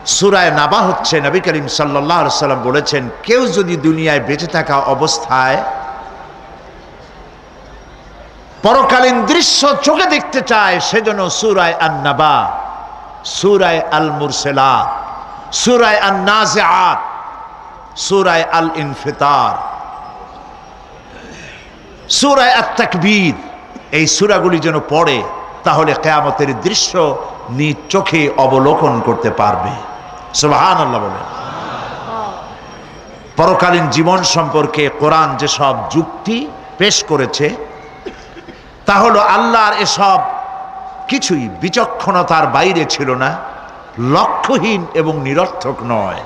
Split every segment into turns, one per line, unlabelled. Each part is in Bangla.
সূরা নাবা হচ্ছে, নবী করিম সাল্লাল্লাহু আলাইহি সাল্লাম বলেছেন, কেউ যদি দুনিয়ায় বেঁচে থাকা অবস্থায় পরকালীন দৃশ্য চোখে দেখতে চায়, সেজন্য সূরা আন-নাবা, সূরা আল-মুরসালাত, সূরা আন-নাজিআত, সূরা আল-ইনফিতার, সূরা আত-তাকবীর, এই সূরাগুলি যেন পড়ে, তাহলে কিয়ামতের দৃশ্য নিজ চোখে অবলোকন করতে পারবে। সুবহানাল্লাহ বলেন। পরকালীন জীবন সম্পর্কে কোরআন যেসব যুক্তি পেশ করেছে, তা হলো আল্লাহর এসব কিছুই বিচক্ষণতার বাইরে ছিল না, লক্ষ্যহীন এবং নিরর্থক নয়।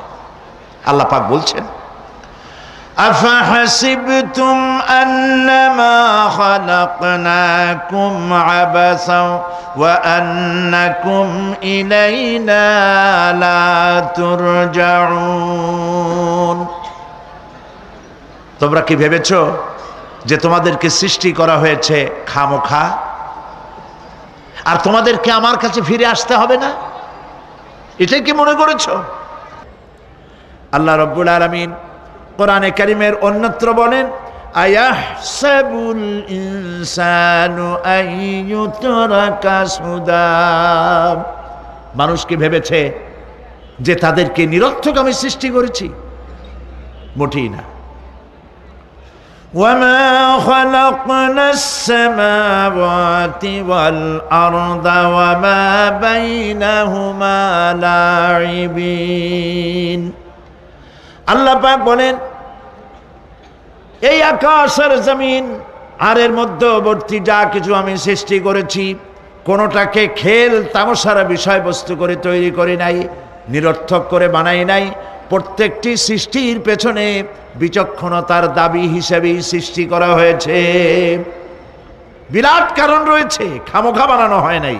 আল্লাহ পাক বলছেন, আফাহাসিবতুম আন্নামা খালাকনাকুম আবাসা ওয়া আন্নাকুম ইলাইনা লা তুরজাউন। তোমরা কি ভেবেছো যে তোমাদেরকে সৃষ্টি করা হয়েছে খামোখা, আর তোমাদেরকে আমার কাছে ফিরে আসতে হবে না? এটাই কি মনে করেছো? আল্লাহ রাব্বুল আলামিন কোরআনে কারীমের অন্যত্র বলেন, আয়াহসাবুল ইনসানু আইয়ুতরাকা সুদা। মানুষ কি ভেবেছে যে তাদেরকে নিরর্থক আমি সৃষ্টি করেছি? মোটেই না। ওয়ামা খালাকনাস সামাওয়াতি ওয়াল আরদা ওয়ামা বাইনাহুমা লাইবিন। আল্লাহ পাক বলেন, এই আকাশ আর জমিন আর এর মধ্যবর্তী যা কিছু আমি সৃষ্টি করেছি, কোনোটাকে খেল তামাশার বিষয়বস্তু করে তৈরি করি নাই, নিরর্থক করে বানাই নাই। প্রত্যেকটি সৃষ্টির পেছনে বিচক্ষণতার দাবি হিসেবেই সৃষ্টি করা হয়েছে। বিরাট কারণ রয়েছে, খামোখা বানানো হয় নাই।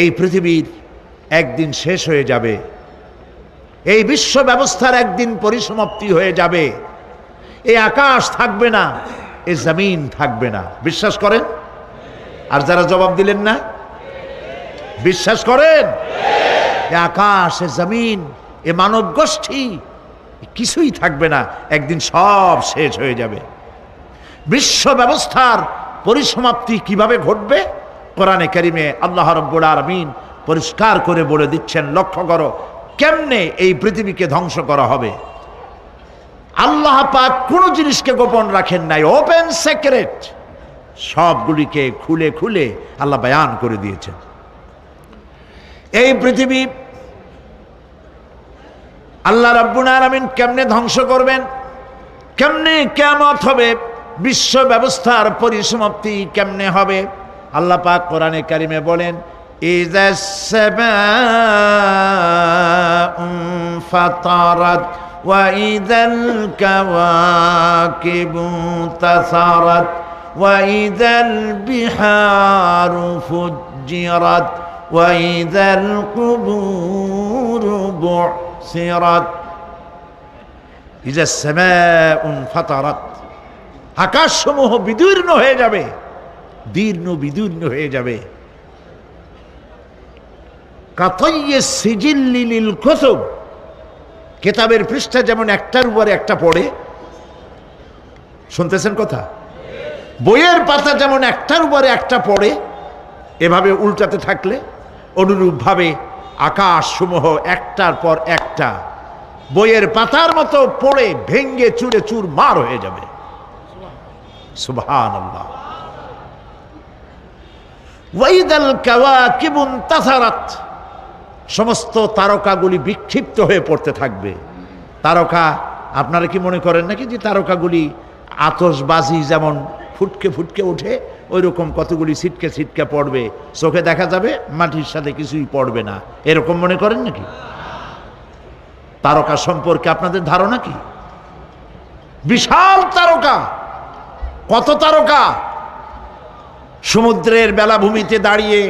এই পৃথিবীর একদিন শেষ হয়ে যাবে, এই বিশ্ব ব্যবস্থার একদিন পরিসমাপ্তি হয়ে যাবে। এই আকাশ থাকবে না, এই জমিন থাকবে না। বিশ্বাস করেন? আর যারা জবাব দিলেন না, বিশ্বাস করেন? এই আকাশ, এ জমিন, এ মানব গোষ্ঠী কিছুই থাকবে না, একদিন সব শেষ হয়ে যাবে। বিশ্ব ব্যবস্থার পরিসমাপ্তি কিভাবে ঘটবে? কোরআনে কারিমে আল্লাহ রাব্বুল আলামিন পরিষ্কার করে বলে দিচ্ছেন। লক্ষ্য করো কেমনে এই পৃথিবীকে ধ্বংস করা হবে। আল্লাহ পাক কোন জিনিসকে গোপন রাখেন নাই, ওপেন সিক্রেট, সবগুলিকে খুলে খুলে আল্লাহ বয়ান করে দিয়েছেন। এই পৃথিবী আল্লাহ রাব্বুল আলামিন কেমনে ধ্বংস করবেন, কেমনে কিয়ামত হবে, বিশ্ব ব্যবস্থার পরিসমাপ্তি কেমনে হবে, আল্লাহ পাক কোরআনে কারিমে বলেন, ইযাস সামাউ ফাতারাত ওয়া ইযাল কাওয়াকিবু তাসারাত ওয়া ইযাল বিহারু ফুজ্জিরাত ওয়া ইযাল কুবুরু বু'সিরাত। ইযাস সামাউ ফাতারাত, আকাশসমূহ বিদীর্ণ হয়ে যাবে, বিদীর্ণ হয়ে যাবে। কাতাইয়্যিস সিজিল্লি লিল কুতুব, কিতাবের পৃষ্ঠা যেমন একটার উপরে একটা পড়ে, শুনতেছেন কথা? বইয়ের পাতা যেমন একটার উপরে একটা পড়ে, এভাবে উল্টাতে থাকলে অনুরূপভাবে আকাশসমূহ একটার পর একটা বইয়ের পাতার মতো পড়ে ভেঙ্গে চুরে চুরমার হয়ে যাবে। সুবহানাল্লাহ। ওয়াইদাল কাওয়াকিবু তাসারাত, সমস্ত তারকাগুলি বিক্ষিপ্ত হয়ে পড়তে থাকবে। তারকা, আপনারা কি মনে করেন নাকি যে তারকাগুলি আতশবাজি যেমন ফুটকে ফুটকে ওঠে, ওই রকম কতগুলি ছিটকে ছিটকে পড়বে, চোখে দেখা যাবে, মাটির সাথে কিছুই পড়বে না, এরকম মনে করেন নাকি? তারকা সম্পর্কে আপনাদের ধারণা কি? বিশাল তারকা, কত তারকা! সমুদ্রের বেলাভূমিতে দাঁড়িয়ে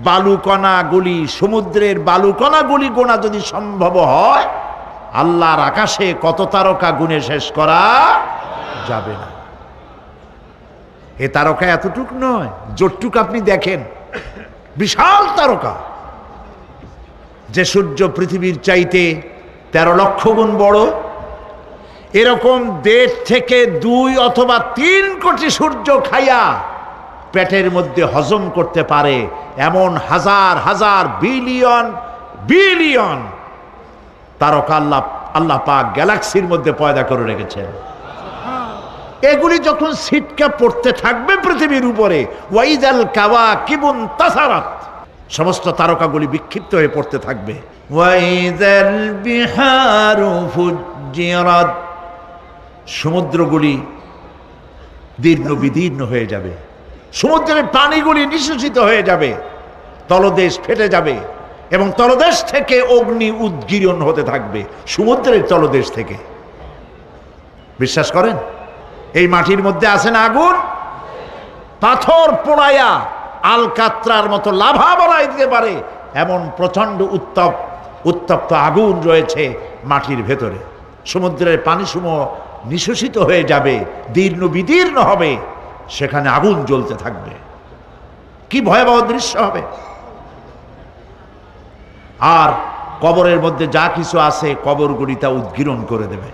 বালুকণাগুলি, সমুদ্রের বালুকণাগুলি গোনা যদি সম্ভব হয়, আল্লাহর আকাশে কত তারকা গুণে শেষ করা যাবে না। এ তারকা এতটুক নয়, যতটুক আপনি দেখেন, বিশাল তারকা। যে সূর্য পৃথিবীর চাইতে 13 লক্ষ গুণ বড়, এরকম 1.5 থেকে 2 অথবা 3 কোটি সূর্য খাইয়া পেটের মধ্যে হজম করতে পারে এমন হাজার হাজার বিলিয়ন বিলিয়ন তারকা আল্লাহ পাক গ্যালাক্সির মধ্যে পয়দা করে রেখেছেন। এগুলি যখন ছিটকা পড়তে থাকবে পৃথিবীর উপরে, ওয়াইদাল কাওয়াকিবুন তাসারাত, সমস্ত তারকাগুলি বিক্ষিপ্ত হয়ে পড়তে থাকবে। ওয়াইদাল বিহারু ফুজ্জিরাত, সমুদ্রগুলি দীর্ণ বিদীর্ণ হয়ে যাবে, সমুদ্রের পানিগুলি নিঃশেষিত হয়ে যাবে, তলদেশ ফেটে যাবে এবং তলদেশ থেকে অগ্নি উদ্গীরণ হতে থাকবে, সমুদ্রের তলদেশ থেকে। বিশ্বাস করেন? এই মাটির মধ্যে আছে না আগুন, পাথর পোড়াইয়া আলকাত্রার মতো লাভা বানাই দিতে পারে এমন প্রচন্ড উত্তপ্ত আগুন রয়েছে মাটির ভেতরে। সমুদ্রের পানিসমূহ নিঃশেষিত হয়ে যাবে, দীর্ণ বিদীর্ণ হবে, সেখানে আগুন জ্বলতে থাকবে। কি ভয়াবহ দৃশ্য হবে! আর কবরের মধ্যে যা কিছু আছে কবরগুলি তা উদ্গীরণ করে দেবে।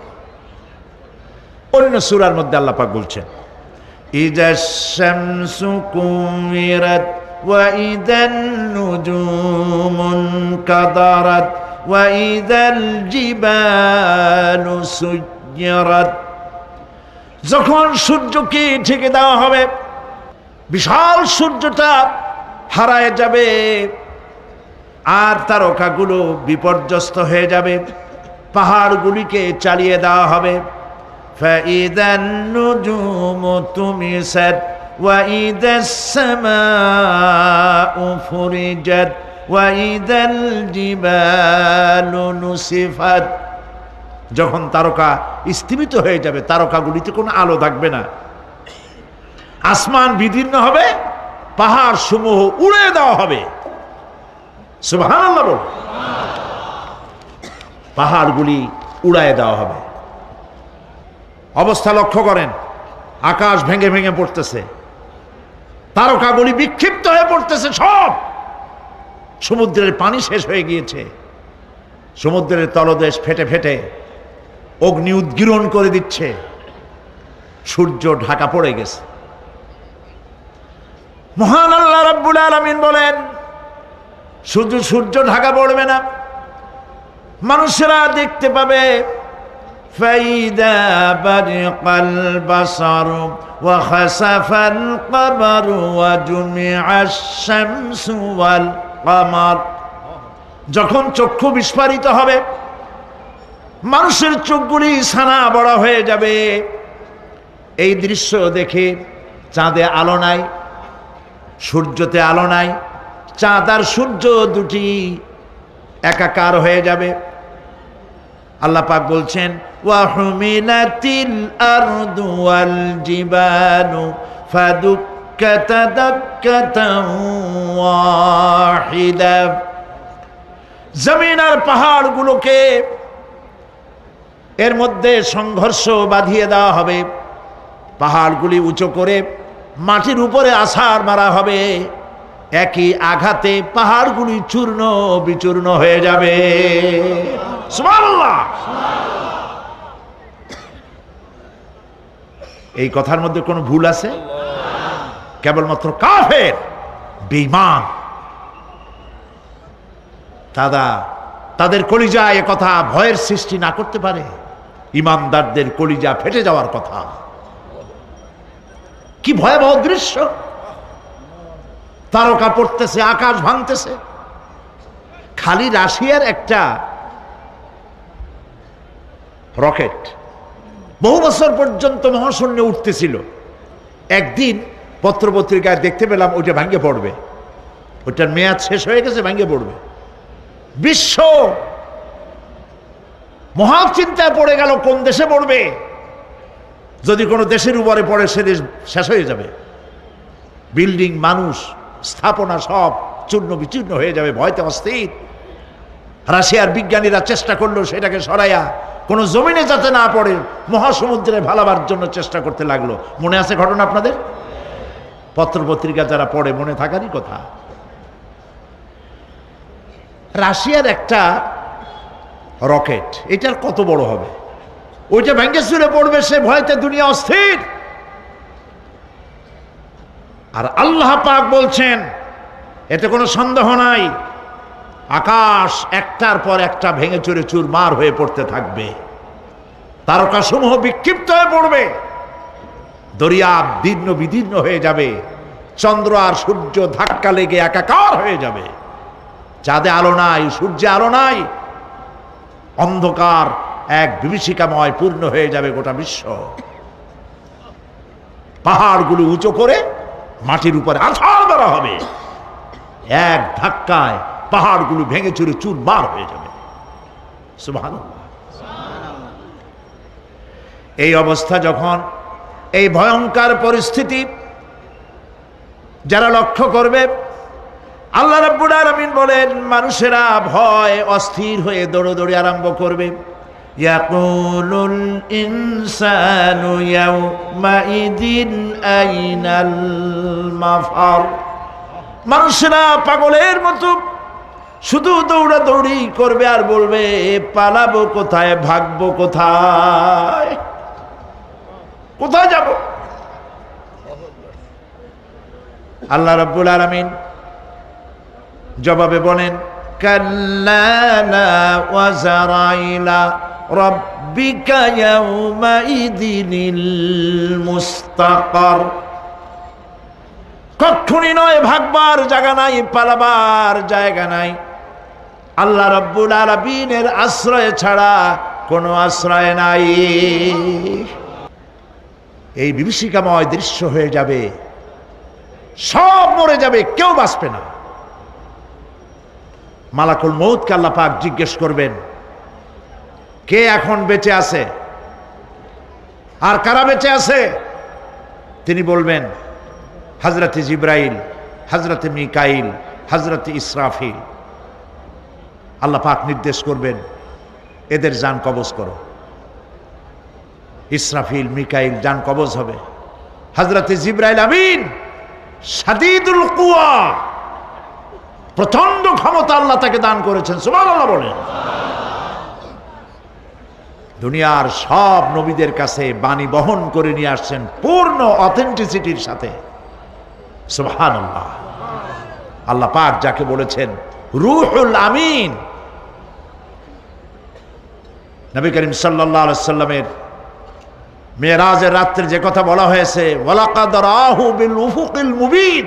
অন্য সূরার মধ্যে আল্লাহ পাক বলছেন, ইযাশ শামসু কুমিরাত ওয়া ইযান নুজুমুন কাদারাত ওয়া ইযাল জিবালু সুজ্জিরাত। যখন সূর্যকে ঢেকে দেওয়া হবে, বিশাল সূর্যটা হারায় যাবে আর তারকাগুলো বিপর্যস্ত হয়ে যাবে, পাহাড়গুলিকে চালিয়ে দেওয়া হবে। فَإِذَا النُّجُومُ طُمِسَتْ وَإِذَا السَّمَاءُ فُرِجَتْ وَإِذَا الْجِبَالُ نُسِفَتْ। যখন তারকা স্থিমিত হয়ে যাবে, তারকাগুলিতে কোনো আলো থাকবে না, আসমান বিদীর্ণ হবে, পাহাড় সমূহ উড়ে দেওয়া হবে। সুবহানাল্লাহ বল। পাহাড়গুলি উড়ায় দেওয়া হবে। অবস্থা লক্ষ্য করেন, আকাশ ভেঙে ভেঙে পড়তেছে, তারকাগুলি বিক্ষিপ্ত হয়ে পড়তেছে, সব সমুদ্রের পানি শেষ হয়ে গিয়েছে, সমুদ্রের তলদেশ ফেটে ফেটে অগ্নি উদ্গীরণ করে দিচ্ছে, সূর্য ঢাকা পড়ে গেছে। মহান আল্লাহ রাব্বুল আলামিন বলেন, শুধু সূর্য ঢাকা পড়বে না, মানুষেরা দেখতে পাবে فَإِذَا بَرِقَ الْبَصَرُ وَخَسَفَ الْقَمَرُ وَجُمِعَ الشَّمْسُ وَالْقَمَرُ। যখন চক্ষু বিস্ফারিত হবে, মানুষের চোখগুলি ছানা বড়া হয়ে যাবে। এই দৃশ্য দেখে চাঁদে আলো নাই, সূর্যতে আলো নাই, চাঁদ আর সূর্য দুটি একাকার হয়ে যাবে। আল্লাহ পাক বলছেন, ওয়া হুমিলাতিল আরদু ওয়াল জিবালু ফাদুক্কাতা দাক্কাতান ওয়াহিদা। জমিন আর পাহাড়গুলোকে এর মধ্যে সংঘর্ষ বাঁধিয়ে দেওয়া হবে, পাহাড়গুলি উঁচু করে মাটির উপরে আছাড় মারা হবে, একই আঘাতে পাহাড়গুলি চূর্ণ বিচূর্ণ হয়ে যাবে। সুবহানাল্লাহ। এই কথার মধ্যে কোনো ভুল আছে? কেবলমাত্র কাফের, বেঈমান, তাদের কলিজা এ কথা ভয়ের সৃষ্টি না করতে পারে। ঈমানদারদের কলিজা ফেটে যাওয়ার কথা। কি ভয়াবহ দৃশ্য! তারকা পড়তেছে, আকাশ ভাঙতেছে। খালি রাশিয়ার একটা রকেট বহু বছর পর্যন্ত মহাশূন্যে উঠতেছিল, একদিন পত্রপত্রিকায় দেখতে পেলাম ওইটা ভাঙে পড়বে, ওইটার মেয়াদ শেষ হয়ে গেছে, ভাঙে পড়বে। বিশ্ব মহাচিন্তায় পড়ে গেল, কোন দেশে পড়বে? যদি কোনো দেশের উপরে পড়ে সে দেশ শেষ হয়ে যাবে, বিল্ডিং, মানুষ, স্থাপনা সব চূর্ণ বিচূর্ণ হয়ে যাবে, ভয়তে অস্থির। রাশিয়ার বিজ্ঞানীরা চেষ্টা করলো সেটাকে সরাইয়া কোনো জমিনে যাতে না পড়ে মহাসমুদ্রে ভালাবার জন্য চেষ্টা করতে লাগলো। মনে আছে ঘটনা আপনাদের? পত্রপত্রিকা যারা পড়ে মনে থাকারই কথা। রাশিয়ার একটা রকেট, এটার কত বড় হবে, ওইটা ভেঙে চুরে পড়বে, সে ভয়তে দুনিয়া অস্থির। আর আল্লাহ পাক বলছেন, এতে কোনো সন্দেহ নাই, আকাশ একটার পর একটা ভেঙে চুরে চুরমার হয়ে পড়তে থাকবে, তারকাসমূহ বিক্ষিপ্ত হয়ে পড়বে, দরিয়া দীর্ণ বিদীর্ণ হয়ে যাবে, চন্দ্র আর সূর্য ধাক্কা লেগে একাকার হয়ে যাবে, চাঁদে আলো নাই, সূর্যে আলো নাই, অন্ধকার এক বিভীষিকাময় পূর্ণ হয়ে যাবে গোটা বিশ্ব। পাহাড়গুলো উঁচু করে মাটির উপরে আছাড় মারা হবে, এক ধাক্কায় পাহাড়গুলো ভেঙে চুরে চুরমার হয়ে যাবে। সুবহানাল্লাহ। এই অবস্থা যখন, এই ভয়ঙ্কর পরিস্থিতি যারা লক্ষ্য করবে, আল্লাহ রাব্বুল আলামিন বলেন, মানুষেরা ভয় অস্থির হয়ে দৌড়দৌড়ি আরম্ভ করবে। ইয়াকুলুল ইনসানু ইয়াউমাইদিন আইনাল মাফার। মানুষেরা পাগলের মতো শুধু দৌড়াদৌড়ি করবে আর বলবে, পালাবো কোথায়, ভাগবো কোথায়, কোথায় যাব? আল্লাহ রাব্বুল আলামিন জবাবে বলেন, কাল্লা লা ওয়াজারা ইলা রাব্বিকা ইয়াউমাইদিনিল মুস্তাকার। কখনই নয়, ভাগবার জায়গা নাই, পালাবার জায়গা নাই, আল্লাহ রাব্বুল আলামিনের আশ্রয় ছাড়া কোনো আশ্রয় নাই। এই বিভীষিকাময় দৃশ্য হয়ে যাবে, সব মরে যাবে, কেউ বাঁচবে না। মালাকুল মউতকে আল্লাহ পাক জিজ্ঞেস করবেন, কে এখন বেঁচে আছে আর কারা বেঁচে আছে? তিনি বলবেন, হযরত জিবরাইল, হযরত মিকাইল, হযরত ইসরাফিল। আল্লাহ পাক নির্দেশ করবেন, এদের জান কবজ করো। ইসরাফিল, মিকাইল জান কবজ হবে। হযরত জিবরাইল আমিন শাদীদুল কুওয়া, প্রচন্ড ক্ষমতা আল্লাহ তাকে দান করেছেন, সুবহানাল্লাহ বলেন। দুনিয়ার সব নবীদের কাছে বাণী বহন করে নিয়ে আসছেন পূর্ণ অথেন্টিসিটির সাথে, সুবহানাল্লাহ। আল্লাহ পাক যাকে বলেছেন রূহুল আমিন, নবী করিম সাল্লাল্লাহু আলাইহি সাল্লামের মেরাজের রাত্রে যে কথা বলা হয়েছে, ওয়ালাকাদ রাহু বিল উফুকিল মুবিন,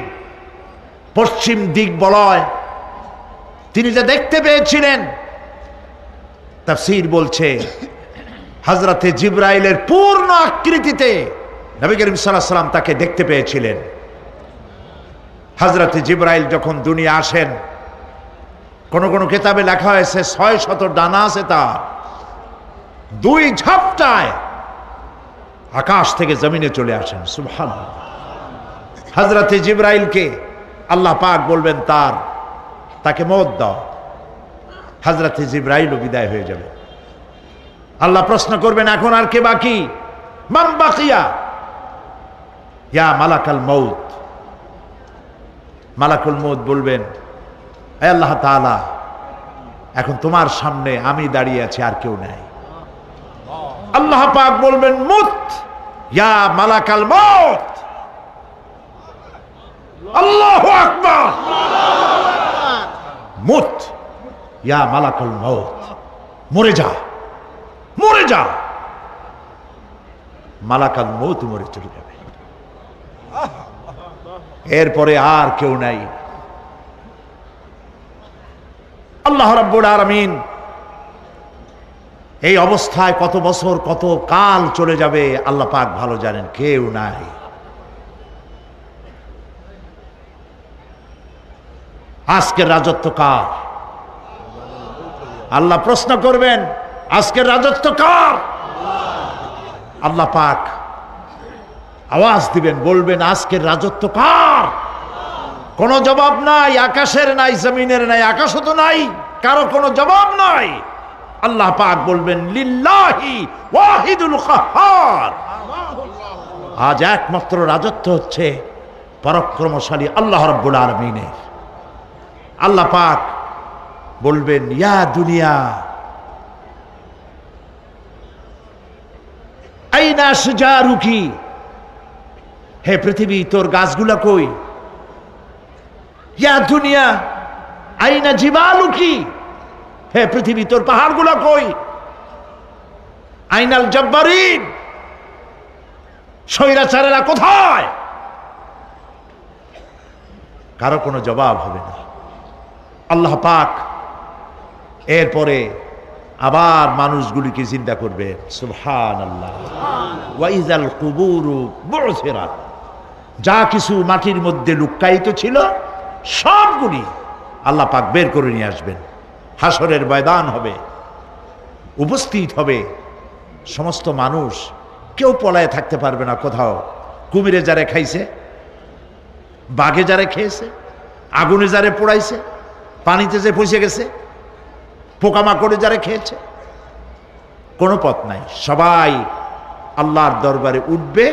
পশ্চিম দিক বলয় তিনি যা দেখতে পেয়েছিলেন, তাফসীর বলছে হযরতে জিবরাইলের পূর্ণ আকৃতিতে নবী করিম সাল্লাল্লাহু আলাইহি সাল্লাম তাকে দেখতে পেয়েছিলেন। হযরতে জিবরাইল যখন দুনিয়া আসেন, কোন কোন কিতাবে লেখা হয়েছে 600 ডানা আছে তার, দুই ঝাপটায় আকাশ থেকে জমিনে চলে আসেন, সুবহানাল্লাহ। হযরতে জিবরাইলকে আল্লাহ পাক বলবেন, তাকে মওত দাও, হযরতে জিবরাইলও বিদায় হয়ে যাবে। আল্লাহ প্রশ্ন করবেন, এখন আর কে বাকি? মান বাকিয়া ইয়া মালাকাল মউত। মালাকুল মউত বলবেন, হে আল্লাহ তাআলা, এখন তোমার সামনে আমি দাঁড়িয়ে আছি, আর কেউ নাই। আল্লাহ পাক বলবেন, মুত ইয়া মালাকাল মউত। আল্লাহু আকবার। মুত ইয়া মালাকুল মউত, মরে যা, মরে যা। মালাকাল মউত মরে চলে যাবে, এরপরে আর কেউ নাই। আল্লাহ রাব্বুল আলামিন এই অবস্থায় কত বছর, কত কাল চলে যাবে আল্লাহ পাক ভালো জানেন, কেউ নাই। আজকের রাজত্ব কার? আল্লাহ প্রশ্ন করবেন, আজকের রাজত্ব কার? আল্লাহ পাক আওয়াজ দিবেন, বলবেন, আজকের রাজত্ব কার? কোনো জবাব নাই, আকাশের নাই, জমিনের নাই, আকাশও তো নাই, কারো কোনো জবাব নাই। আল্লাহ পাক বলবেন, লিল্লাহি ওয়াহিদুল কাহ্হার। আজ একমাত্র রাজত্ব হচ্ছে পরাক্রমশালী আল্লাহ রাব্বুল আলামিনের। আল্লাহ পাক বলবেন, ইয়া দুনিয়া আইনা শুজারুকি, হে পৃথিবী তোর গাছগুলা কই? ইয়া দুনিয়া আইনা জিবালুকি, হে পৃথিবী তোর পাহাড়গুলা কই? আইনাল জব্বারিন, স্বৈরাচারেরা কোথায়? কারো কোনো জবাব হবে না। আল্লাহ পাক এরপরে আবার মানুষগুলিকে চিন্তা করবে, সুবহানাল্লাহ, ওয়া ইযাল কুবুরু বু'থিরাত, যা কিছু মাটির মধ্যে লুক্কায়িত ছিল সবগুলি আল্লাহ পাক বের করে নিয়ে আসবেন। হাসরের ময়দান হবে, উপস্থিত হবে সমস্ত মানুষ, কেউ পলায়ে থাকতে পারবে না কোথাও। কুমিরে যারে খাইছে, বাঘে যারে খেয়েছে, আগুনে যারে পোড়াইছে, পানিতে যে পচে গেছে, পোকামাকড়ে যারা খেয়েছে, কোনো পথ নাই। সবাই আল্লাহর দরবারে উঠবে,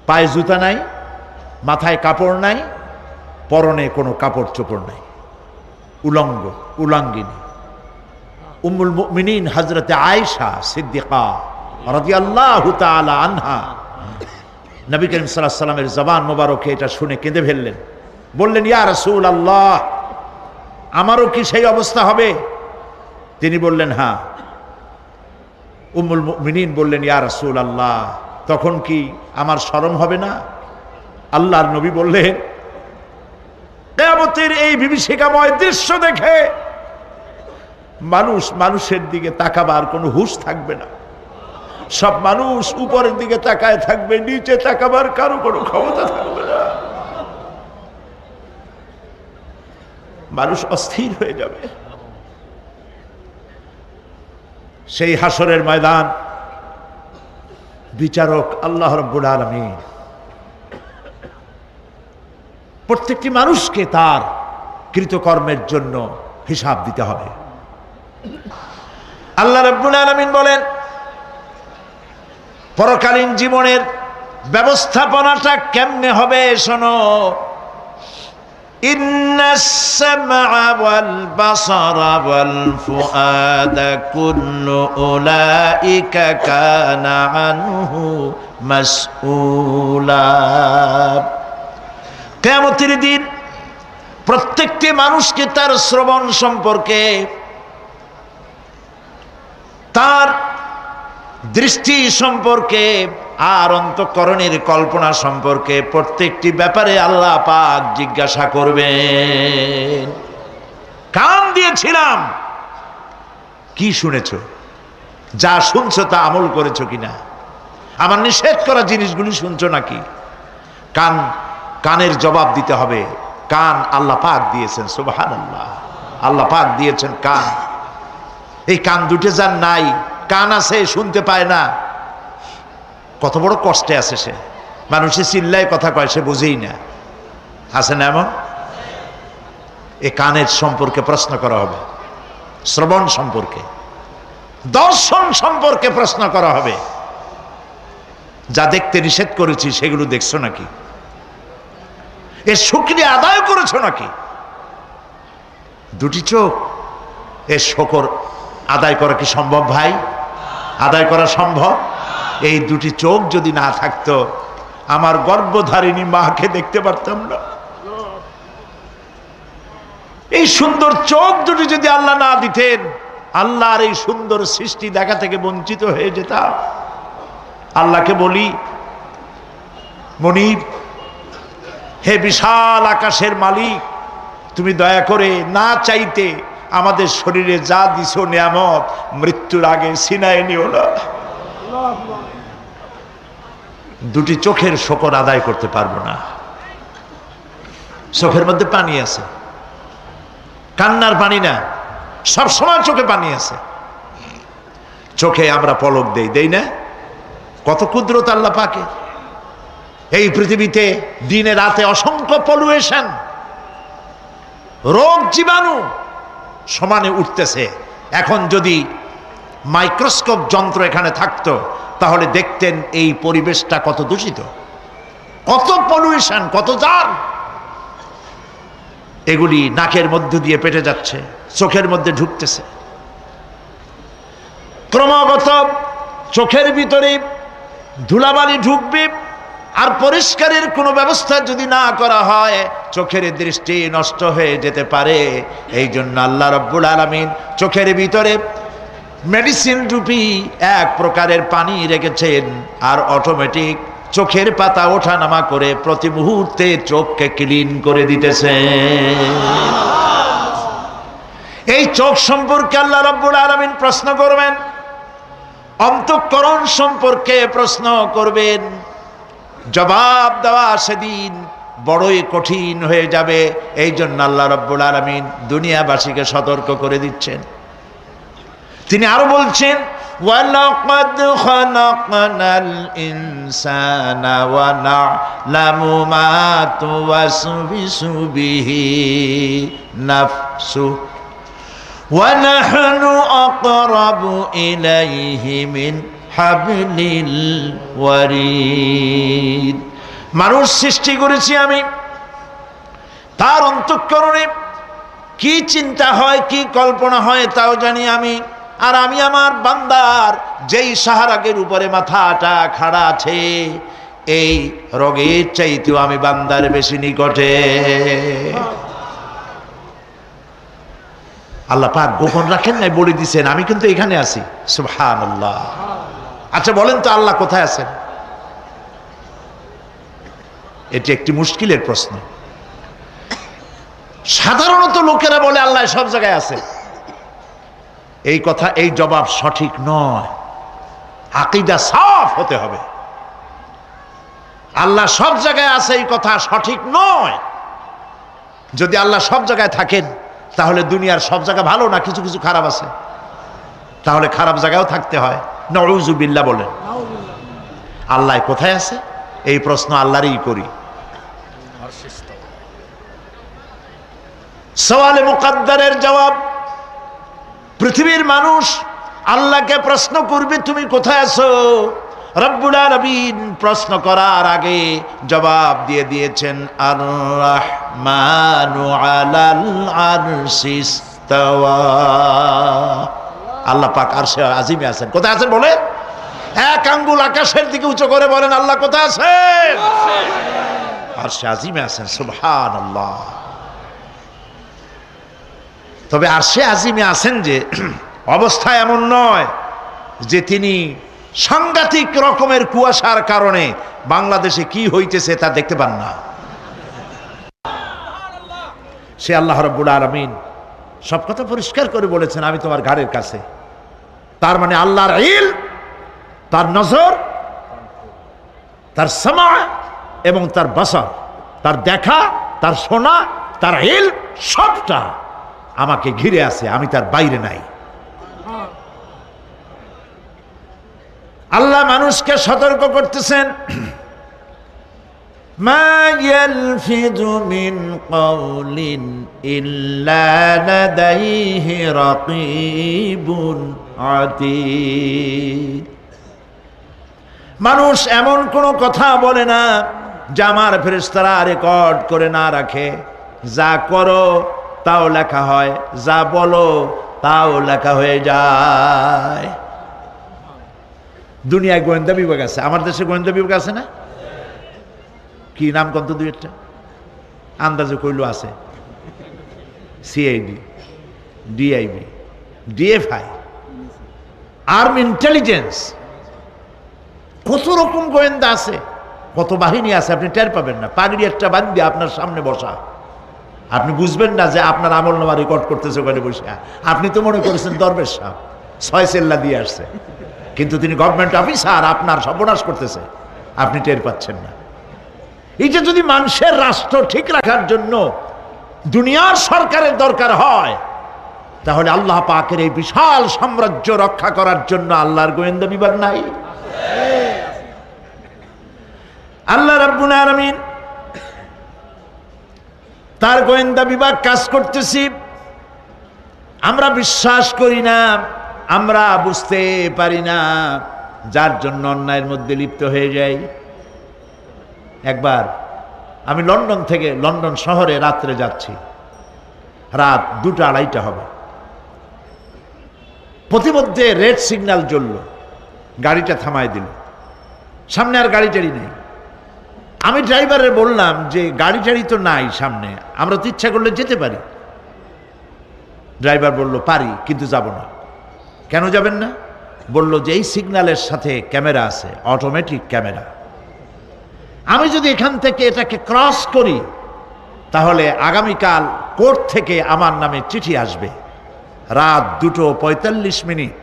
পায়ে জুতা নাই, মাথায় কাপড় নাই, পরনে কোনো কাপড় চোপড় নাই, উলঙ্গ উলাঙ্গিনী। উম্মুল মুমিনিন হযরতে আয়েশা সিদ্দিকা রাদিয়াল্লাহু তাআলা আনহা, নবী করিম সাল্লাল্লাহু আলাইহি ওয়াসাল্লামের জবান মোবারকে এটা শুনে কেঁদে ফেললেন। বললেন, ইয়া রাসূলুল্লাহ, আমারও কি সেই অবস্থা হবে? তিনি বললেন, হ্যাঁ। উম্মুল মুমিনিন বললেন, ইয়া রাসূলুল্লাহ, তখন কি আমার শরম হবে না? আল্লাহর নবী বললেন, কিয়ামতের এই বিভীষিকাময় দৃশ্য দেখে মানুষের দিকে তাকাবার কোনো হুঁশ থাকবে না। সব মানুষ উপরের দিকে তাকায় থাকবে, নিচে তাকাবার কারো কোনো ক্ষমতা থাকবে না। মানুষ অস্থির হয়ে যাবে। সেই হাসরের ময়দান, বিচারক আল্লাহ রাব্বুল আলামিন প্রত্যেকটি মানুষকে তার কৃতকর্মের জন্য হিসাব দিতে হবে। আল্লাহ রাব্বুল আলামিন বলেন, পরকালীন জীবনের ব্যবস্থাপনাটা কেমনে হবে শোনো। ইন্নাস সামআ ওয়াল বাসারা ওয়াল ফুআদা কুল্লু উলাইকা কানা আনহু মাসউলা। কিয়ামতের দিন প্রত্যেকটি মানুষকে তার শ্রবণ সম্পর্কে, তার দৃষ্টি সম্পর্কে, আর অন্তঃকরণের কল্পনা সম্পর্কে প্রত্যেকটি ব্যাপারে আল্লাহ পাক জিজ্ঞাসা করবেন। কান দিয়েছিলাম, কি শুনেছো? যা শুনছো তা আমল করেছো কিনা? আমার নিষেধ করা জিনিসগুলি শুনছো নাকি? কানের জবাব দিতে হবে। কান আল্লাহ পাক দিয়েছেন, সুবহানাল্লাহ, আল্লাহ পাক দিয়েছেন কান। এই কান দুটো যার নাই, কান আছে শুনতে পায় না, কত বড় কষ্টে আছে সে। মানুষে চিল্লায় কথা কয়, সে বুঝেই না। আছে না এমন? এই কানের সম্পর্কে প্রশ্ন করা হবে, শ্রবণ সম্পর্কে, দর্শন সম্পর্কে প্রশ্ন করা হবে। যা দেখতে নিষেধ করেছি সেগুলো দেখছো নাকি? এর শুকরিয়া আদায় করেছো নাকি? দুটি চোখ, এর শুকর আদায় করা কি সম্ভব ভাই? আদায় করা সম্ভব? এই দুটি চোখ যদি না থাকতো, আমার গর্ভধারিণী মাকে দেখতে পারতাম না। এই সুন্দর চোখ দুটি যদি আল্লাহ না দিতেন, আল্লাহর এই সুন্দর সৃষ্টি দেখা থেকে বঞ্চিত হয়ে যেতাম। আল্লাহকে বলি, মনিব, হে বিশাল আকাশের মালিক, তুমি দয়া করে না চাইতে আমাদের শরীরে যা দিছো নিয়ামত, মৃত্যুর আগে ছিনায় নিও না। দুটি চোখের শকর আদায় করতে পারবো না। চোখের মধ্যে পানি আছে, কান্নার পানি না, সব সময় চোখে পানি আছে। চোখে আমরা পলক দেই না? কত কুদরত আল্লাহ পাকে। এই পৃথিবীতে দিনে রাতে অসংখ্য পলুয়েশন, রোগ জীবাণু সমানে উঠতেছে। এখন যদি মাইক্রোস্কোপ যন্ত্র এখানে থাকতো, তাহলে দেখতেন এই পরিবেশটা কত দূষিত, কত পলুয়েশন, কত জার। এগুলি নাকের মধ্য দিয়ে পেটে যাচ্ছে, চোখের মধ্যে ঢুকতেছে। ক্রমাগত চোখের ভিতরে ধুলাবালি ঢুকবে, আর পরিষ্কারের কোনো ব্যবস্থা যদি না করা হয় চোখের দৃষ্টি নষ্ট হয়ে যেতে পারে। এই জন্য আল্লাহ রাব্বুল আলামিন চোখের ভিতরে মেডিসিন রূপী এক প্রকারের পানি রেখেছেন, আর অটোমেটিক চোখের পাতা ওঠানামা করে প্রতি মুহূর্তে চোখকে ক্লিন করে দিতেছে। এই চোখ সম্পর্কে আল্লাহ রাব্বুল আলামিন প্রশ্ন করবেন, অন্তঃকরণ সম্পর্কে প্রশ্ন করবেন। জবাব দেওয়া সেদিন বড়ই কঠিন হয়ে যাবে। এই জন্য আল্লাহ রাব্বুল আলামিন দুনিয়াবাসীকে সতর্ক করে দিচ্ছেন। তিনি আরো বলছেন, ওয়ালাকাদ খালাকনাল ইনসানা ওয়া না'লামু মা তুওয়াসবিসু বিহি নাফসু ওয়া নাহনু আকরাবু ইলাইহি মিন হাবলিল ওয়ারিদ। মানুষ সৃষ্টি করেছি আমি, তার অন্তঃকরণে কি চিন্তা হয়, কি কল্পনা হয় তাও জানি আমি। আর আমি আমার বান্দার যেই সাহারাগের উপরে মাথাটা খাড়া আছে, এই রোগের চাইতেও আমি বান্দার বেশি নিকটে। আল্লাহ পাক গোপন রাখেন নাই, বলে দিছেন আমি কিন্তু এখানে আছি। সুবহানাল্লাহ। আচ্ছা বলেন তো আল্লাহ কোথায় আছেন? এটি একটি মুশকিলের প্রশ্ন। সাধারণত লোকেরা বলে আল্লাহ সব জায়গায় আছে। এই কথা, এই জবাব সঠিক নয়। আকীদা সাফ হতে হবে। আল্লাহ সব জায়গায় আছে এই কথা সঠিক নয়। যদি আল্লাহ সব জায়গায় থাকেন তাহলে দুনিয়ার সব জায়গা ভালো না, কিছু কিছু খারাপ আছে। তাহলে খারাপ জায়গায়ও থাকতে হয়। নাউযুবিল্লাহ বলেন। আল্লাহ কোথায় আছে এই প্রশ্ন আল্লাহরই করি। সওয়ালে মুকদ্দারের জবাব, পৃথিবীর মানুষ আল্লাহকে প্রশ্ন করবে তুমি কোথায় আছো। রব্বুল আলামিন প্রশ্ন করার আগে জবাব দিয়ে দিয়েছেন, আর রাহমানু আলাল আরশি ইস্তাওয়া। আল্লাহ পাক আরশে আজিমে আছেন। কোথায় আছেন বলেন? এক আঙ্গুল আকাশের দিকে উঁচু করে বলেন আল্লাহ কোথায় আছেন? আরশে আজিমে আছেন। সুবহানাল্লাহ। তবে আরশে আজিমে আছেন যে অবস্থা এমন নয় যে তিনি সাংঘাতিক রকমের কুয়াশার কারণে বাংলাদেশে কি হইতেছে তা দেখতে পান না। সে আল্লাহ রাব্বুল আলামিন সব কথা পরিষ্কার করে বলেছেন, আমি তোমার ঘাড়ের কাছে। তার মানে আল্লাহর ইলম, তার নজর, তার সামা এবং তার বাসার, তার দেখা, তার শোনা, তার ইলম সবটা আমাকে ঘিরে আছে, আমি তার বাইরে নাই। আল্লাহ মানুষকে সতর্ক করতেছেন, মা ইয়ালফিযু মিন কাওলিন ইল্লা লাদাইহি রাকীবুন আতীদ। মানুষ এমন কোনো কথা বলে না যা আমার ফেরেশতারা রেকর্ড করে না রাখে। যা করো তাও লেখা হয়, যা বলো তাও লেখা হয়ে যায়। দুনিয়ায় গোয়েন্দা বিভাগ আছে, আমার দেশে গোয়েন্দা বিভাগ আছে না? কি নাম কত দুই একটা আন্দাজে কইল আছে। CID, DIB, DFI, army intelligence, কত রকম গোয়েন্দা আছে, কত বাহিনী আছে আপনি টের পাবেন না। পাগড়ি একটা বান্ধি আপনার সামনে বসা, আপনি বুঝবেন না যে আপনার আমলনামা রেকর্ড করতেছে ওখানে বসে। আপনি তো মনে করেছেন দরবেশ সাহেব 6 সেল্লা দিয়ে আসছে, কিন্তু তিনি গভর্নমেন্ট অফিসার, আপনার সর্বনাশ করতেছে, আপনি টের পাচ্ছেন না। এইটা যদি মানুষের রাষ্ট্র ঠিক রাখার জন্য দুনিয়ার সরকারের দরকার হয়, তাহলে আল্লাহ পাকের এই বিশাল সাম্রাজ্য রক্ষা করার জন্য আল্লাহর গোয়েন্দা বিভাগ নাই? আল্লাহ রাব্বুল আলামিন তার গোয়েন্দা বিভাগ কাজ করতেছি, আমরা বিশ্বাস করি না, আমরা বুঝতে পারি না, যার জন্য অন্যায়ের মধ্যে লিপ্ত হয়ে যাই। একবার আমি লন্ডন থেকে, লন্ডন শহরে রাত্রে যাচ্ছি, রাত 2টা 2:30 হবে। প্রতিমধ্যে রেড সিগন্যাল জ্বলল, গাড়িটা থামায় দিল, সামনে আর গাড়ি টাড়ি নেই। আমি ড্রাইভারে বললাম যে গাড়ি টাড়ি তো নাই সামনে, আমরা তো ইচ্ছা করলে যেতে পারি। ড্রাইভার বলল পারি, কিন্তু যাব না। কেন যাবেন না? বলল যে এই সিগন্যালের সাথে ক্যামেরা আছে, অটোমেটিক ক্যামেরা। আমি যদি এখান থেকে এটাকে ক্রস করি তাহলে আগামীকাল কোর্ট থেকে আমার নামে চিঠি আসবে। রাত 2:45,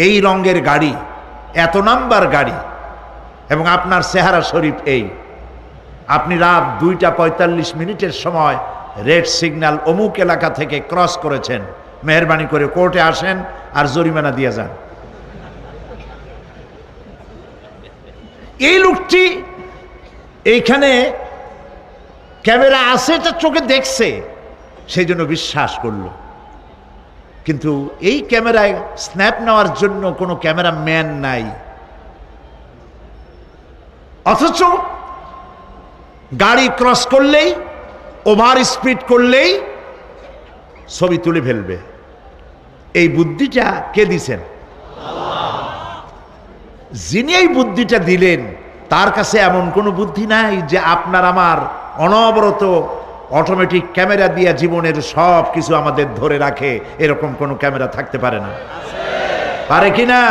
এই রঙের গাড়ি, এত নাম্বার গাড়ি, এবং আপনার চেহারা শরীফ এই, আপনি রাত 2:45 সময় রেড সিগন্যাল অমুক এলাকা থেকে ক্রস করেছেন, মেহরবানি করে কোর্টে আসেন আর জরিমানা দিয়ে যান। এই লোকটি এইখানে ক্যামেরা আছে, এটা চোখে দেখছে, সেই জন্য বিশ্বাস করলো। কিন্তু এই ক্যামেরায় স্ন্যাপ নেওয়ার জন্য কোনো ক্যামেরাম্যান নাই, অথচ গাড়ি ক্রস করলেই, ওভার স্পিড করলেই ছবি তুলে ফেলবে। এই বুদ্ধিটা কে দিছেন? যিনি এই বুদ্ধিটা দিলেন তার কাছে এমন কোনো বুদ্ধি নাই যে আপনার আমার অনবরত অটোমেটিক ক্যামেরা দিয়ে জীবনের সব কিছু আমাদের ধরে রাখে, এরকম কোনো ক্যামেরা থাকতে পারে না। পারে কি না?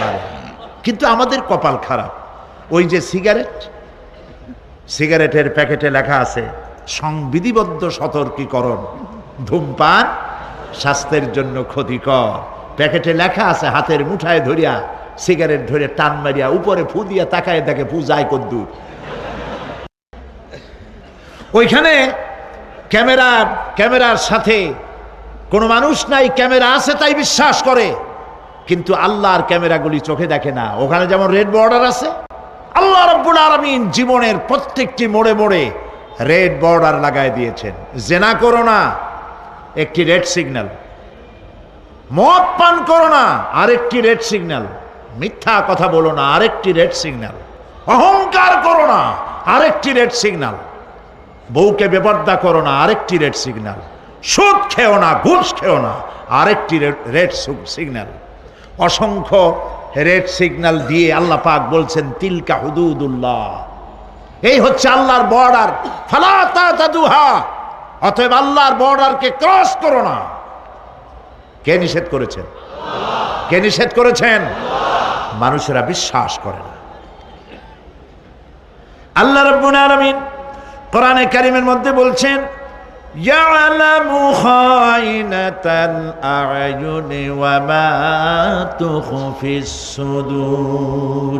পারে। কিন্তু আমাদের কপাল খারাপ। ওই যে সিগারেটের প্যাকেটে লেখা আছে সংবিধিবদ্ধ সতর্কীকরণ, ধূমপান স্বাস্থ্যের জন্য ক্ষতিকর। প্যাকেটে লেখা আছে, হাতের মুঠায় ধরিয়া সিগারেট ধরে টান মারিয়া উপরে ফু দিয়া তাকায় দেখে ফু যায় কদ্দুর। ওইখানে ক্যামেরার সাথে কোনো মানুষ নাই, ক্যামেরা আছে তাই বিশ্বাস করে, কিন্তু আল্লাহর ক্যামেরাগুলি চোখে দেখে না। ওখানে যেমন রেড বর্ডার আছে, আল্লাহ রাব্বুল আলামিন জীবনের প্রত্যেকটি মোড়ে মোড়ে রেড বর্ডার লাগায় দিয়েছেন। জেনা করো না, একটি রেড সিগন্যাল। মদ পান করো না, আরেকটি রেড সিগন্যাল। মিথ্যা কথা বলো না, আরেকটি রেড সিগন্যাল। অহংকার করো না, আরেকটি রেড সিগন্যাল। বউকে বেপর্দা করো না, আরেকটি রেড সিগন্যাল। সুদ খেও না, ঘুষ খেও না, আরেকটি রেড সিগন্যাল। অসংখ্য রেড সিগন্যাল দিয়ে আল্লাহ পাক বলছেন তিলকা হুদুদুল্লাহ, এই হচ্ছে আল্লাহর বর্ডার, ফালা তাতাদুহা, অতএব আল্লাহর বর্ডারকে ক্রস করো না। কে নিষেধ করেছেন? কে নিষেধ করেছেন? মানুষেরা বিশ্বাস করে না। আল্লাহ রাব্বুল আলামিন কোরআনে কারীমের মধ্যে বলছেন ইয়ালামু খায়িনাতাল আ'য়ুনি ওয়া মা তুখফিস সুদূর।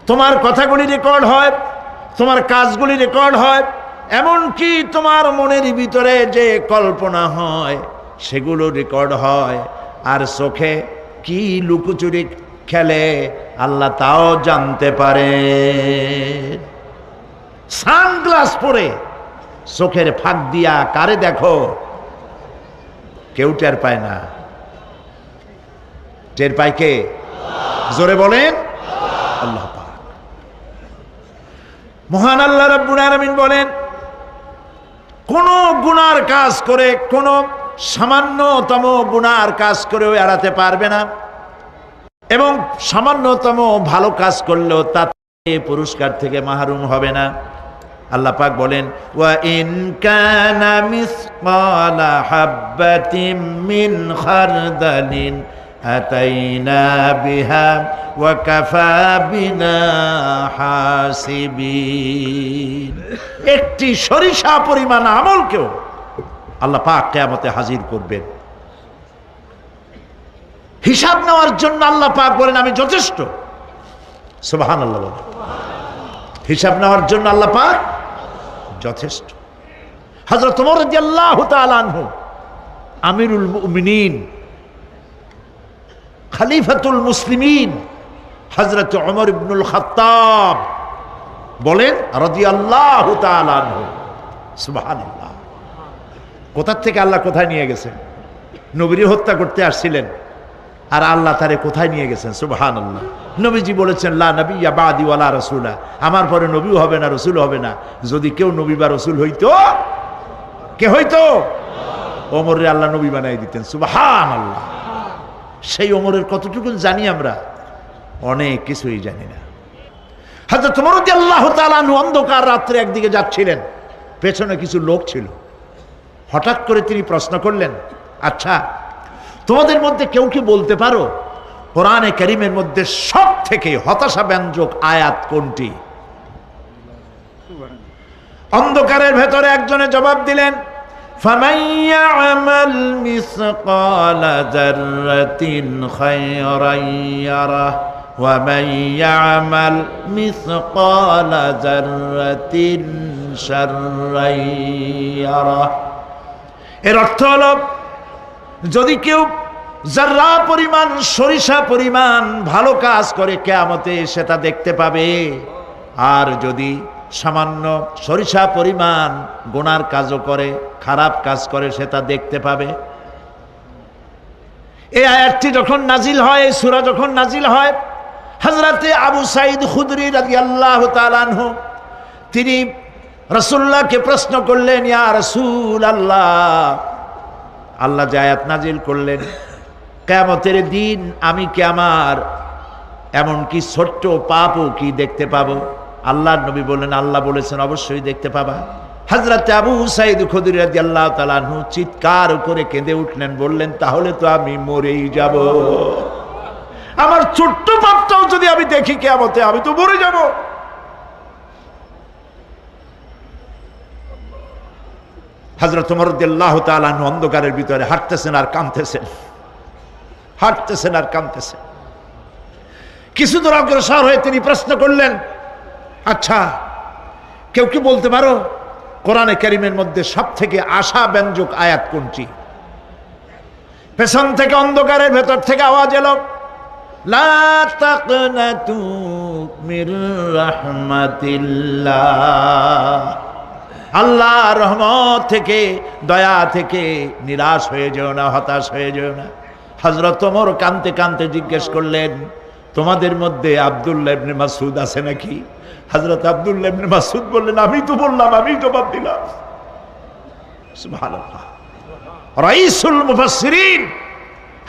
তোমার কথাগুলি রেকর্ড হয়, তোমার কাজগুলি রেকর্ড হয়, এমনকি তোমার মনের ভিতরে যে কল্পনা হয় সেগুলো রেকর্ড হয়। আর চোখে কি লুকোচুরি খেলে আল্লাহ তাও জানতে পারে। সানগ্লাস পরে চোখের ফাঁক দিয়া কারে দেখো, কেউ টের পায় না। টের পায় কে? জোরে বলেন আল্লাহ পাক। মহান আল্লাহ রাব্বুল আলামিন বলেন কোন গুনার কাজ করে, কোন সামান্যতম গুনার কাজ করেও এড়াতে পারবে না, এবং সামান্যতম ভালো কাজ করলেও তাতে পুরস্কার থেকে মাহরুম হবে না। আল্লাহ পাক বলেন ওয়া ইন কানা মিসকালা হাববাতিন মিন খারদালিন আতাইনা বিহা ওয়া কাফা বিনা হাসিবিন। একটি সরিষা পরিমাণ আমলকেও আল্লাহ পাক কিয়ামতে হাজির করবেন। হিসাব নেওয়ার জন্য আল্লাহ পাক বলেন আমি যথেষ্ট। সুবহানাল্লাহ বলেন। হিসাব নেওয়ার জন্য আল্লাহ পাক যথেষ্ট। হযরত ওমর রাদিয়াল্লাহু তাআলা আনহু আমিরুল মুমিনিন, খলিফাতুল মুসলিমিন হযরত ওমর ইবনুল খাত্তাব বলেন রাদিয়াল্লাহু তাআলা আনহু। সুবহানাল্লাহ। কোথা থেকে আল্লাহ কোথায় নিয়ে গেছেন? নবীর হত্যা করতে আসছিলেন, আর আল্লাহ তারে কোথায় নিয়ে গেছেন? সুবহানাল্লাহ। নবীজি বলেছেন লা নাবিয়্যা বাদি ওয়ালা রাসূলা, আমার পরে নবীও হবে না, রসুল হবে না। যদি কেউ নবী বা রসুল হইতো কে হইতো? ওমর রে আল্লাহ নবী বানাই দিতেন। সুবহানাল্লাহ। সেই ওমরের কতটুকু জানি আমরা? অনেক কিছুই জানি না। হযরত ওমর রাদিয়াল্লাহু তাআলা আনহু অন্ধকার রাত্রে একদিকে যাচ্ছিলেন, পেছনে কিছু লোক ছিল। হঠাৎ করে তিনি প্রশ্ন করলেন, আচ্ছা তোমাদের মধ্যে কেউ কি বলতে পারো কোরআনে কারীমের মধ্যে সব থেকে হতাশাব্যঞ্জক আয়াত কোনটি? অন্ধকারের ভেতরে একজনে জবাব দিলেন, ফামান ইয়ামাল মিসকালা যাররাতিন খায়রান ইয়ারাহ ওয়া মান ইয়ামাল মিসকালা যাররাতিন শাররান ইয়ারাহ। এর অর্থ হলো, যদি কেউ যাররা পরিমাণ, সরিষা পরিমাণ ভালো কাজ করে কিয়ামতে সেটা দেখতে পাবে, আর যদি সামান্য সরিষা পরিমাণ গুনার কাজও করে, খারাপ কাজ করে, সেটা দেখতে পাবে। এই আয়াতটি যখন নাজিল হয়, এই সূরা যখন নাজিল হয়, হযরতে আবু সাঈদ খুদরি রাদিয়াল্লাহু তাআলা আনহু তিনি রাসূলুল্লাহকে প্রশ্ন করলেন, ইয়া রাসূলুল্লাহ, আল্লাহ যে আয়াত নাজিল করলেন, কিয়ামতের দিন আমি কি আমার এমনকি ছোট্ট পাপও কি দেখতে পাবো? আল্লাহর নবী বললেন, আল্লাহ বলেছেন অবশ্যই দেখতে পাবা। হযরত আবু সাঈদ খুদরি রাদিয়াল্লাহু তাআলা আনহু চিৎকার করে কেঁদে উঠলেন, বললেন, তাহলে তো আমি মরেই যাব। আমার ছোট্ট পাপটাও যদি আমি দেখি কিয়ামতে, আমি তো মরে যাব। হযরত ওমর রাদিয়াল্লাহু তাআলা আনহু অন্ধকারের ভিতরে হাঁটতেছেন আর কাঁদতেছেন, হাঁটতেছেন আর কাঁদতেছেন। কিছু দূর অগ্রসর হয়ে তিনি প্রশ্ন করলেন, আচ্ছা কেউ কি বলতে পারো কোরআনে কারীমের মধ্যে সব থেকে আশাব্যঞ্জক আয়াত কোনটি? পেছন থেকে অন্ধকারের ভেতর থেকে আওয়াজ এলো, লা তাকনাতু মির রাহমাতিল্লাহ, আল্লাহর রহমত থেকে, দয়া থেকে নিরাশ হয়ে যেও না, হতাশ হয়ে যেও না। হযরত ওমর কাঁদতে কাঁদতে জিজ্ঞেস করলেন, তোমাদের মধ্যে আব্দুল্লাহ ইবনে মাসউদ আছে নাকি? হযরত আব্দুল্লাহ ইবনে মাসউদ বললেন, আমি তো বললাম, আমি জবাব দিলাম। সুবহানাল্লাহ। রাইসুল মুফাসসিরিন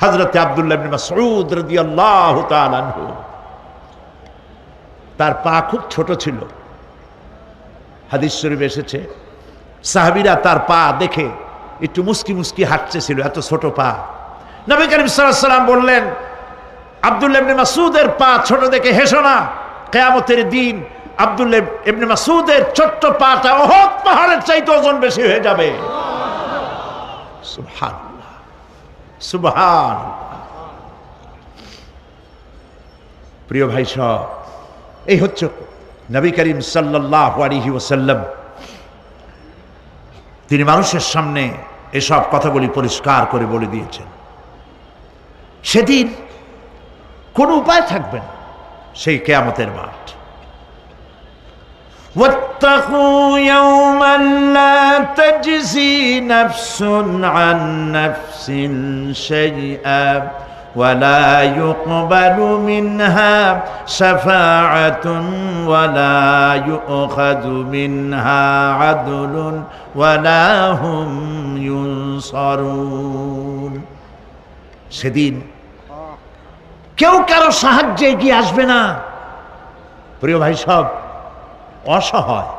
হযরত আব্দুল্লাহ ইবনে মাসউদ রাদিয়াল্লাহু তাআলা আনহু, তার পা খুব ছোট ছিল। হাদিস শরীফে এসেছে, সাহাবীরা তার পা দেখে একটু মুস্কি মুস্কি হাঁটতেছিল, এত ছোট পা। নবী করিম সাল্লাল্লাহু আলাইহি ওয়াসাল্লাম বললেন, আব্দুল্লাহ ইবনে মাসউদের পা ছোট দেখে হেসো না, কিয়ামতের দিন আব্দুল্লাহ ইবনে মাসউদের ছোট্ট পাটা উহুদ পাহাড়ের চাইতে ওজন বেশি হয়ে যাবে। সুবহানাল্লাহ, সুবহানাল্লাহ। প্রিয় ভাই সব, এই হচ্ছে নবী করিম সাল্লাল্লাহু আলাইহি ওয়াসাল্লাম। তিনি মানুষের সামনে এসব কথাগুলি পরিষ্কার করে বলে দিয়েছেন। সেদিন কোনো উপায় থাকবে না, সেই কিয়ামতের মাঠ। واتقوا يوما لا تجزي نفس عن نفس شيئا ولا يقبل منها شفاعة ولا يؤخذ منها عدل ولا هم ينصرون। সেদিন কেউ কারো সাহায্যে এগিয়ে আসবে না। প্রিয় ভাই সব, অসহায়,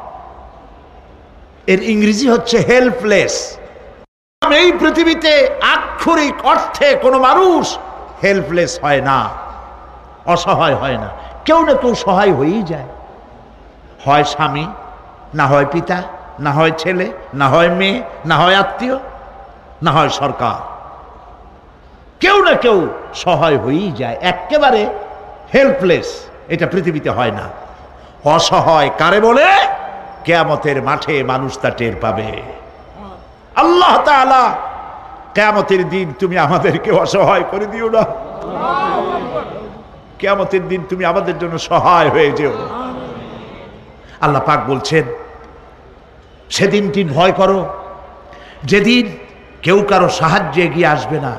এর ইংরেজি হচ্ছে হেল্পলেস। এই পৃথিবীতে আক্ষরিক অর্থে কোনো মানুষ হেল্পলেস হয় না, অসহায় হয় না। কেউ না কেউ সহায় হয়েই যায়, হয় স্বামী, না হয় পিতা, না হয় ছেলে, না হয় মেয়ে, না হয় আত্মীয়, না হয় সরকার। কেউ না কেউ সহায় হয়েই যায়। একেবারে হেল্পলেস এটা পৃথিবীতে হয় না। অসহায় কারে বলে? কিয়ামতের মাঠে মানুষ তা টের পাবে। আল্লাহ তাআলা কিয়ামতের দিন তুমি আমাদেরকে অসহায় করে দিও না। কিয়ামতের দিন তুমি আমাদের জন্য সহায় হয়ে যেও। আল্লাহ পাক বলছেন, সেদিনটি ভয় করো, যেদিন কেউ কারো সাহায্যে এগিয়ে আসবে না,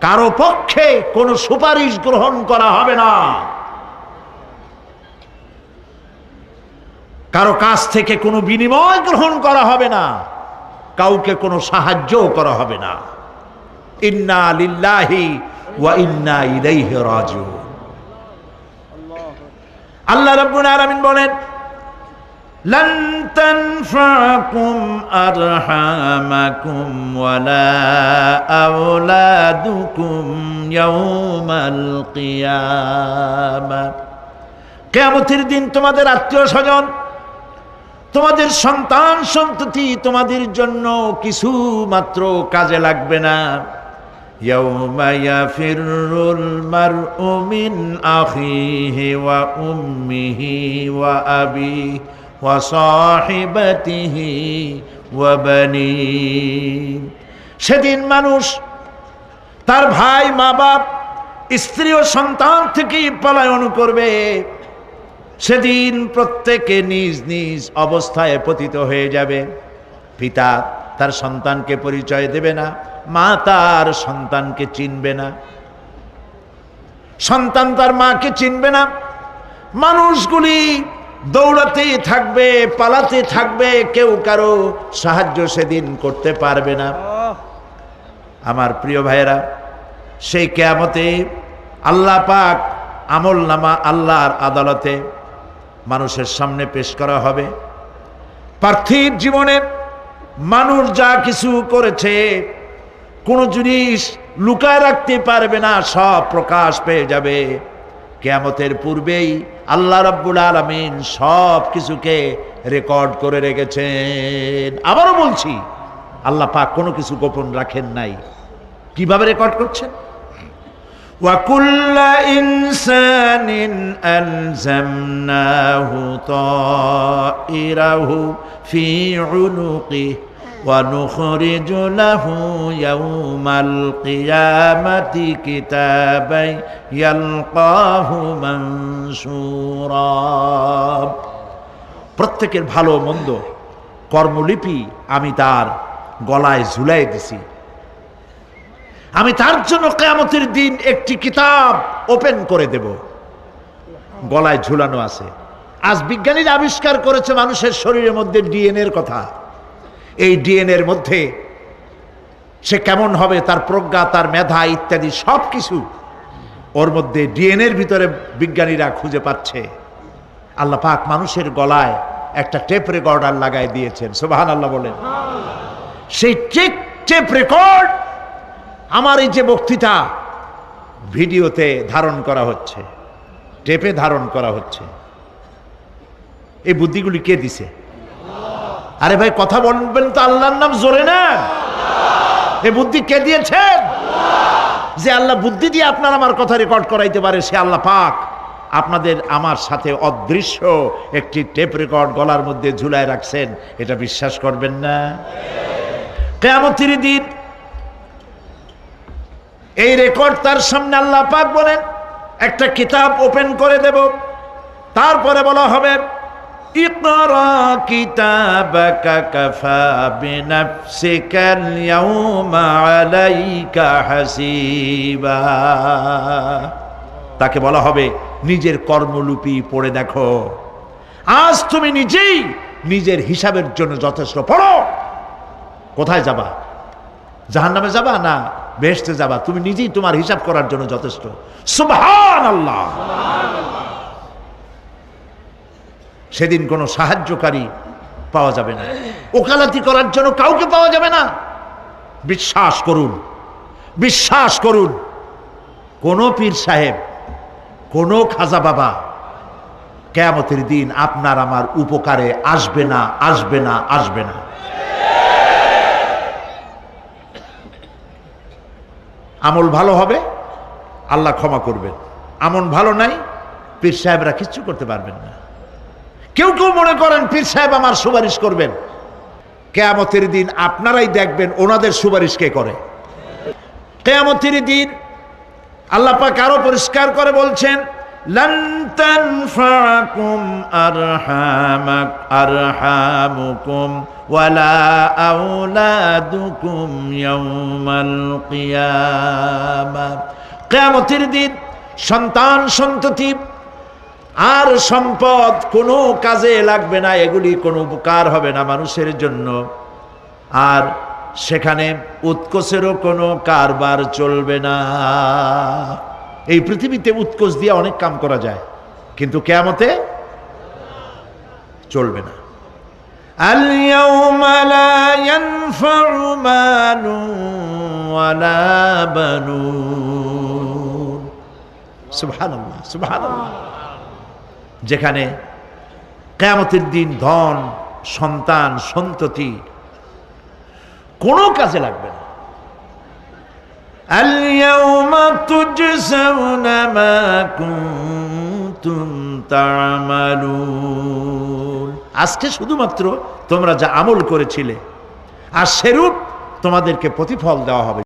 কারো পক্ষে কোনো সুপারিশ গ্রহণ করা হবে না, কারো কাছ থেকে কোনো বিনিময় গ্রহণ করা হবে না। কাউকে কোনো সাহায্যও করা হবে না। ইন্না লিল্লাহি ওয়া ইন্না ইলাইহি রাজিউন। আল্লাহ রাব্বুল আলামিন বলেন, লান তানফাকুম আরহামাকুম ওয়ালা আওলাদুকুম ইয়াউমাল কিয়ামাহ। কিয়ামতের দিন তোমাদের আত্মীয়-স্বজন, তোমাদের সন্তান সন্ততি তোমাদের জন্য কিছু মাত্র কাজে লাগবে না। ইয়াউমা ইয়াফিরুল মারউ মিন আখিহি ওয়া উম্মিহি ওয়া আবিহি ওয়া সাহিবাতিহি ওয়া বানিহি। সেদিন মানুষ তার ভাই, মা বাপ, স্ত্রী ও সন্তান থেকে পলায়ন করবে। সেদিন প্রত্যেকে নিজ নিজ অবস্থায় পতিত হয়ে যাবে। পিতা তার সন্তানকে পরিচয় দেবে না, মা তার সন্তানকে চিনবে না, সন্তান তার মাকে চিনবে না। মানুষগুলি দৌড়াতে থাকবে, পালাতে থাকবে, কেউ কারো সাহায্য সেদিন করতে পারবে না। আমার প্রিয় ভাইয়েরা, সেই কিয়ামতে আল্লাহ পাক আমলনামা আল্লাহর আদালতে মানুষের সামনে পেশ করা হবে। পার্থিব জীবনে মানুষ যা কিছু করেছে কোনো জিনিস লুকায় রাখতে পারবে না, সব প্রকাশ পেয়ে যাবে। কিয়ামতের পূর্বেই আল্লাহ রাব্বুল আলামিন সব কিছুকে রেকর্ড করে রেখেছেন। আবারও বলছি, আল্লাহ পাক কোনো কিছু গোপন রাখেন নাই। কিভাবে রেকর্ড করছেন? وَكُلَّ إِنسَانٍ أَلْزَمْنَاهُ طَائِرَهُ فِي عُنُقِهِ وَنُخْرِجُ لَهُ يَوْمَ الْقِيَامَةِ كِتَابًا يَلْقَاهُ مَنشُورًا। প্রত্যেকের ভালো মন্দ কর্মলিপি আমি তার গলায় ঝুলাই দিছি। আমি তার জন্য কিয়ামতের দিন একটি কিতাব ওপেন করে দেব, গলায় ঝুলানো আছে। আজ বিজ্ঞানীরা আবিষ্কার করেছে মানুষের শরীরের মধ্যে ডিএনএর কথা। এই ডিএনএর মধ্যে সে কেমন হবে, তার প্রজ্ঞা, তার মেধা ইত্যাদি সব কিছু ওর মধ্যে ডিএনএর ভিতরে বিজ্ঞানীরা খুঁজে পাচ্ছে। আল্লাহ পাক মানুষের গলায় একটা টেপ রেকর্ডার লাগাই দিয়েছেন। সুবহানাল্লাহ বলেন। সেই টেপ রেকর্ড আমার এই যে বক্তৃতা ভিডিওতে ধারণ করা হচ্ছে, টেপে ধারণ করা হচ্ছে। এই বুদ্ধিগুলি কে দিছে? আরে ভাই কথা বলবেন তো, আল্লাহর নাম জোরে না। এই বুদ্ধি কে দিয়েছেন? যে আল্লাহ বুদ্ধি দিয়ে আপনার আমার কথা রেকর্ড করাইতে পারে, সে আল্লাহ পাক আপনাদের আমার সাথে অদৃশ্য একটি টেপ রেকর্ড গলার মধ্যে ঝুলায় রাখছেন। এটা বিশ্বাস করবেন না? কিয়ামতের দিন এই রেকর্ড তার সামনে আল্লাহ পাক বলেন একটা কিতাব ওপেন করে দেব। তারপরে বলা হবে, ইকরা কিতাবাকা কাফা বিনাফসিকাল ইয়াউমা আলাইকা হাসিবা। তাকে বলা হবে, নিজের কর্মলিপি পড়ে দেখো। আজ তুমি নিজেই নিজের হিসাবের জন্য যথেষ্ট। পড়ো। কোথায় যাবা? জাহান্নামে যাবা না বেহেশতে যাবা? তুমি নিজেই তোমার হিসাব করার জন্য যথেষ্ট। সুবহানাল্লাহ। সেদিন কোনো সাহায্যকারী পাওয়া যাবে না, ওকালতি করার জন্য কাউকে পাওয়া যাবে না। বিশ্বাস করুন, বিশ্বাস করুন, কোন পীর সাহেব, কোন খাজা বাবা কিয়ামতের দিন আপনার আমার উপকারে আসবে না, আসবে না, আসবে না। আমল ভালো হবে, আল্লাহ ক্ষমা করবেন। আমল ভালো নাই, পীর সাহেবরা কিচ্ছু করতে পারবেন না। কেউ কেউ মনে করেন পীর সাহেব আমার সুপারিশ করবেন। কিয়ামতের দিন আপনারাই দেখবেন ওনাদের সুপারিশ কে করে। কিয়ামতের দিন আল্লাহ পাক আরো পরিষ্কার করে বলছেন, লান তানফাকুম আরহামুকুম ওয়ালা আওলাদুকুম ইয়াউমাল কিয়ামাহ। কিয়ামতের দিন সন্তান সন্ততি আর সম্পদ কোনো কাজে লাগবে না, এগুলি কোনো উপকার হবে না মানুষের জন্য। আর সেখানে উৎকোচেরও কোনো কারবার চলবে না। এই পৃথিবীতে উৎকোচ দিয়ে অনেক কাম করা যায়, কিন্তু কিয়ামতে চলবে না। আল-ইয়াওমা লা ইয়ানফাউ মালুন ওয়ালা বানুন। সুবহানাল্লাহ, সুবহানাল্লাহ। যেখানে কিয়ামতের দিন ধন, সন্তান, সন্ততি কোনো কাজে লাগবে না। আল-ইয়াওমা তুজজাউনা মা কুনতুম তা'মালুন। আজকে শুধুমাত্র তোমরা যা আমল করেছিলে আর সেরূপ তোমাদেরকে প্রতিফল দেওয়া হবে।